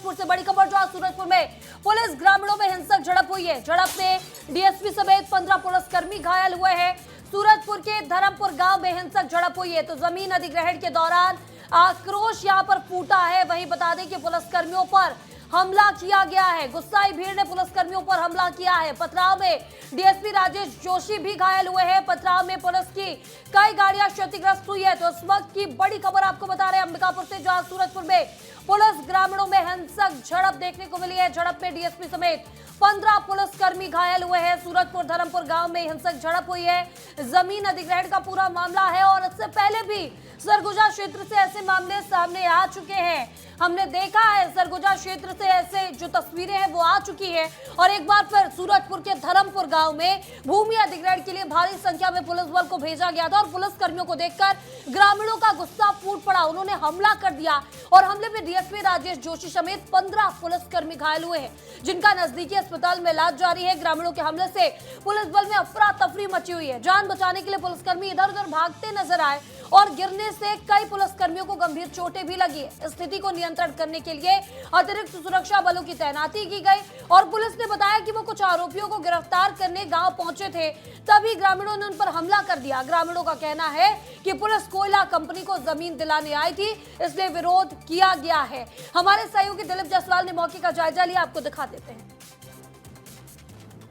सूरजपुर से बड़ी खबर, जहां सूरजपुर में पुलिस ग्रामीणों में हिंसक झड़प हुई है। झड़प में डीएसपी समेत 15 पुलिसकर्मी घायल हुए हैं। सूरजपुर के धर्मपुर गांव में हिंसक झड़प हुई है तो जमीन अधिग्रहण के दौरान आक्रोश यहां पर फूटा है। वहीं बता दें कि पुलिसकर्मियों पर हमला किया गया है। गुस्साई भीड़ ने पुलिसकर्मियों पर हमला किया है। पथराव में डीएसपी राजेश जोशी भी घायल हुए हैं। पथराव में पुलिस की कई गाड़ियां क्षतिग्रस्त हुई है। तो इस वक्त की बड़ी खबर आपको बता रहे हैं अंबिकापुर से, जहां सूरजपुर में पुलिस ग्रामीणों में हिंसक झड़प देखने को मिली है। झड़प में डीएसपी समेत 15 पुलिसकर्मी घायल हुए हैं। सूरजपुर धर्मपुर गांव में हिंसक झड़प हुई है। जमीन अधिग्रहण का पूरा मामला है और इससे पहले भी सरगुजा क्षेत्र से ऐसे मामले सामने आ चुके हैं। हमने देखा है सरगुजा क्षेत्र से ऐसे जो तस्वीरें हैं वो आ चुकी है। और एक बार फिर सूरजपुर के धर्मपुर गांव में भूमि अधिग्रहण के लिए भारी संख्या में पुलिस बल को भेजा गया था और पुलिस कर्मियों को देखकर ग्रामीणों का गुस्सा फूट पड़ा। उन्होंने हमला कर दिया और हमले में डीएसपी राजेश जोशी समेत 15 पुलिसकर्मी घायल हुए हैं, जिनका नजदीकी अस्पताल में इलाज जारी है। ग्रामीणों के हमले से पुलिस बल में अफरा तफरी मची हुई है। जान बचाने के लिए पुलिसकर्मी इधर उधर भागते नजर आए और गिरने से कई पुलिसकर्मियों को गंभीर चोटें भी लगी है। स्थिति को नियंत्रण करने के लिए अतिरिक्त सुरक्षा बलों की तैनाती की गई और पुलिस ने बताया कि वो कुछ आरोपियों को गिरफ्तार करने गांव पहुंचे थे, तभी ग्रामीणों ने उन पर हमला कर दिया। ग्रामीणों का कहना है कि पुलिस कोयला कंपनी को जमीन दिलाने आई थी, इसलिए विरोध किया गया है। हमारे सहयोगी दिलीप जायसवाल ने मौके का जायजा लिया, आपको दिखा देते हैं।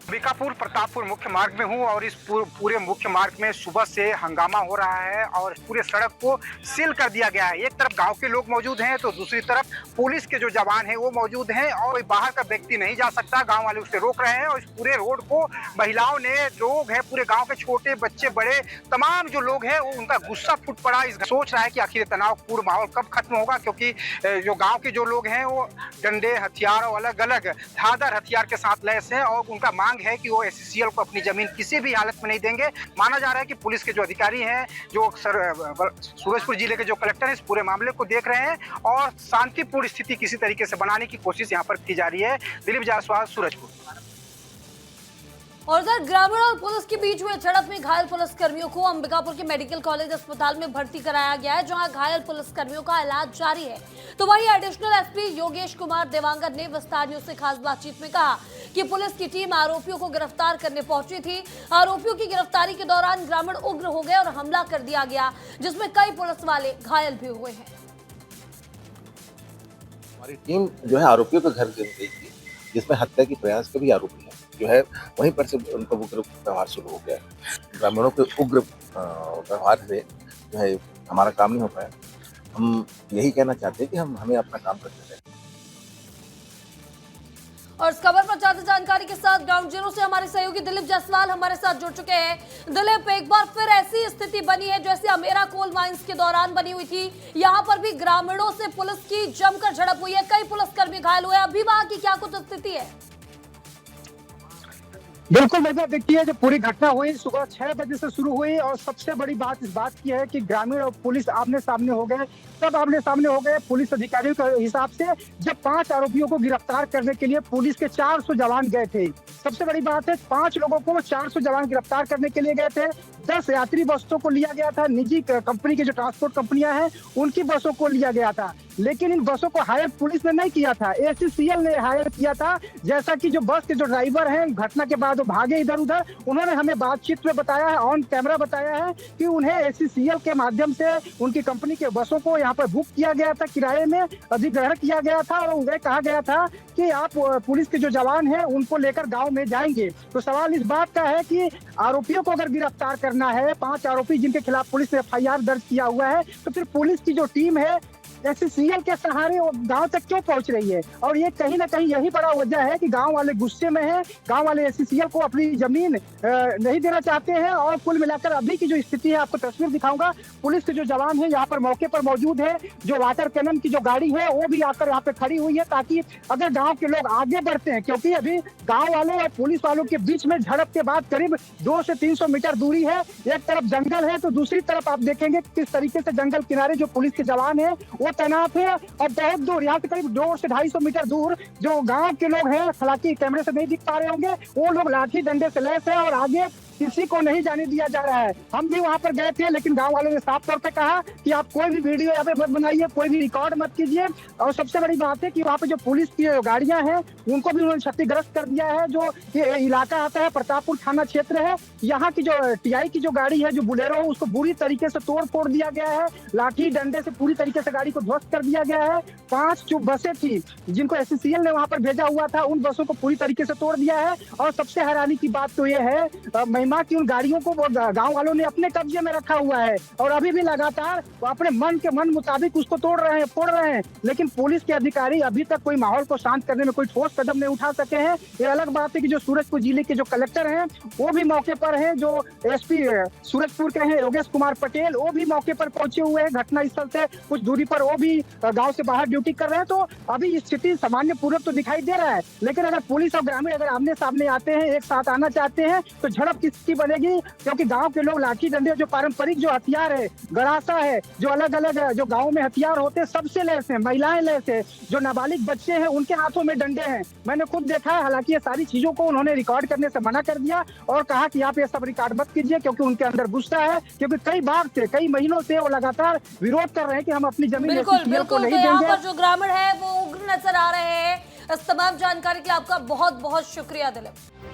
अंबिकापुर प्रतापपुर मुख्य मार्ग में हूँ और इस पूरे मुख्य मार्ग में सुबह से हंगामा हो रहा है और पूरे सड़क को सील कर दिया गया है। एक तरफ गांव के लोग मौजूद हैं तो दूसरी तरफ पुलिस के जो जवान हैं वो मौजूद हैं और बाहर का व्यक्ति नहीं जा सकता। गांव वाले उसे रोक रहे हैं और इस पूरे रोड को महिलाओं ने, लोग हैं, पूरे गाँव के छोटे बच्चे बड़े तमाम जो लोग हैं उनका गुस्सा फूट पड़ा। इस सोच रहा है कि आखिर तनावपूर्ण माहौल कब खत्म होगा, क्योंकि जो गाँव के जो लोग हैं वो डंडे हथियार और अलग अलग धारदार हथियार के साथ लैस हैं और उनका मांग है कि वो एससीसीएल को अपनी जमीन किसी भी हालत में नहीं देंगे। माना जा रहा है कि पुलिस के जो अधिकारी हैं, जो सूरजपुर जिले के जो कलेक्टर हैं, इस पूरे मामले को देख रहे हैं और शांतिपूर्ण स्थिति किसी तरीके से बनाने की कोशिश यहाँ पर की जा रही है। दिलीप जायसवाल, सूरजपुर। और उधर ग्रामीण और पुलिस के बीच हुए झड़प में घायल पुलिसकर्मियों को अंबिकापुर के मेडिकल कॉलेज अस्पताल में भर्ती कराया गया है, जहां घायल पुलिसकर्मियों का इलाज जारी है। तो वहीं एडिशनल एसपी योगेश कुमार देवांगन ने विस्तार न्यूज से खास बातचीत में कहा कि पुलिस की टीम आरोपियों को गिरफ्तार करने पहुंची थी। आरोपियों की गिरफ्तारी के दौरान ग्रामीण उग्र हो गए और हमला कर दिया गया, जिसमें कई पुलिस वाले घायल भी हुए हैं। हमारी टीम जो है आरोपियों के घर गई थी, जिसमें हत्या की प्रयास के भी आरोपी है जो है, वहीं पर से उनका उग्र व्यवहार शुरू हो गया। ग्रामीणों के उग्र व्यवहार से जो है हमारा काम नहीं हो पाया। हम यही कहना चाहते हैं कि हमें अपना काम करते रहे। और इस खबर पर ज्यादा जानकारी के साथ ग्राउंड जीरो से हमारे सहयोगी दिलीप जायसवाल हमारे साथ जुड़ चुके हैं। दिलीप, एक बार फिर ऐसी स्थिति बनी है जैसे अमेरा कोल माइंस के दौरान बनी हुई थी। यहाँ पर भी ग्रामीणों से पुलिस की जमकर झड़प हुई है, कई पुलिसकर्मी घायल हुए। अभी वहां की क्या कुछ स्थिति है? बिल्कुल वजह देखिए, जो पूरी घटना हुई सुबह 6 बजे से शुरू हुई और सबसे बड़ी बात इस बात की है कि ग्रामीण और पुलिस आमने सामने हो गए। सब आमने सामने हो गए। पुलिस अधिकारियों के हिसाब से जब 5 आरोपियों को गिरफ्तार करने के लिए पुलिस के 400 जवान गए थे। सबसे बड़ी बात है 5 लोगों को 400 जवान गिरफ्तार करने के लिए गए थे। 10 यात्री बसों को लिया गया था, निजी कंपनी की जो ट्रांसपोर्ट कंपनियां हैं उनकी बसों को लिया गया था, लेकिन इन बसों को हायर पुलिस ने नहीं किया था, एससीसीएल ने हायर किया था। जैसा कि जो बस के जो ड्राइवर हैं घटना के बाद वो भागे इधर उधर, उन्होंने हमें बातचीत में बताया है, ऑन कैमरा बताया है कि उन्हें एससीसीएल के माध्यम से उनकी कंपनी के बसों को यहाँ पर बुक किया गया था, किराए में अधिग्रहण किया गया था और उन्हें कहा गया था कि आप पुलिस के जो जवान हैं उनको लेकर गाँव में जाएंगे। तो सवाल इस बात का है कि आरोपियों को अगर गिरफ्तार करना है, 5 आरोपी जिनके खिलाफ पुलिस ने एफआईआर दर्ज किया हुआ है, तो फिर पुलिस की जो टीम है एससीसीएल के सहारे गांव तक क्यों पहुंच रही है? और ये कहीं ना कहीं यही बड़ा वजह है कि गांव वाले गुस्से में हैं। गांव वाले एससीसीएल को अपनी जमीन नहीं देना चाहते हैं। और कुल मिलाकर अभी की जो स्थिति है, आपको तस्वीर दिखाऊंगा। पुलिस के जो जवान है यहाँ पर मौके पर मौजूद है। जो वाटर कैनन की जो गाड़ी है वो भी आकर यहाँ पे खड़ी हुई है, ताकि अगर गाँव के लोग आगे बढ़ते हैं, क्योंकि अभी गाँव वालों और पुलिस वालों के बीच में झड़प के बाद करीब 200 से 300 मीटर दूरी है। एक तरफ जंगल है तो दूसरी तरफ आप देखेंगे किस तरीके से जंगल किनारे जो पुलिस के जवान है वो तैनात है। और बहुत दूर, यहाँ से करीब 200 से 250 मीटर दूर जो गांव के लोग हैं, हालांकि कैमरे से नहीं दिख पा रहे होंगे, वो लोग लाठी डंडे से लैस है और आगे किसी को नहीं जाने दिया जा रहा है। हम भी वहां पर गए थे, लेकिन गांव वालों ने साफ तौर पे कहा कि आप कोई भी वीडियो यहाँ पे मत बनाइए, कोई भी रिकॉर्ड मत कीजिए। और सबसे बड़ी बात है कि वहाँ पे जो पुलिस की गाड़ियां हैं उनको भी उन्होंने क्षतिग्रस्त कर दिया है। जो ये इलाका आता है प्रतापपुर थाना क्षेत्र है, यहाँ की जो टीआई की जो गाड़ी है, जो बुलेरो है, उसको बुरी तरीके से तोड़ फोड़ दिया गया है। लाठी डंडे से पूरी तरीके से गाड़ी को ध्वस्त कर दिया गया है। 5 जो बसें थी जिनको एससीसीएल ने वहां पर भेजा हुआ था, उन बसों को पूरी तरीके से तोड़ दिया है। और सबसे हैरानी की बात तो ये है, महिमा की उन गाड़ियों को गांव वालों ने अपने कब्जे में रखा हुआ है और अभी भी लगातार वो अपने मन मुताबिक उसको तोड़ रहे हैं, फोड़ रहे हैं। लेकिन पुलिस के अधिकारी अभी तक कोई माहौल को शांत करने में कोई ठोस कदम नहीं उठा सके हैं। ये अलग बात है कि जो सूरजपुर जिले के जो कलेक्टर हैं वो भी मौके पर हैं, जो एसपी सूरजपुर के हैं योगेश कुमार पटेल, वो भी मौके पर पहुंचे हुए हैं। घटना स्थल से कुछ दूरी पर वो भी गांव से बाहर ड्यूटी कर रहे हैं। तो अभी स्थिति सामान्य पूर्वक तो दिखाई दे रहा है, लेकिन अगर पुलिस और ग्रामीण अगर आमने सामने आते हैं, एक साथ आना चाहते हैं, तो झड़प किसकी बनेगी? क्योंकि गांव के लोग लाठी डंडे, जो पारंपरिक जो हथियार है, गड़ासा है, जो अलग अलग जो गांव में हथियार होते हैं, सबसे लैस है। महिलाएं लैस है, जो नाबालिग बच्चे हैं उनके हाथों में डंडे हैं। मैंने खुद देखा है। हालांकि ये सारी चीजों को उन्होंने रिकॉर्ड करने से मना कर दिया और कहा कि आप ये सब रिकॉर्ड मत कीजिए, क्योंकि उनके अंदर गुस्सा है। क्योंकि कई बार से, कई महीनों से वो लगातार विरोध कर रहे हैं कि हम अपनी जमीन बिल्कुल एससीसीएल को बिल्कुल। नहीं तो यहाँ देंगे। पर जो ग्रामीण है वो उग्र नजर आ रहे हैं। इस तमाम जानकारी के लिए आपका बहुत बहुत शुक्रिया दिलीप।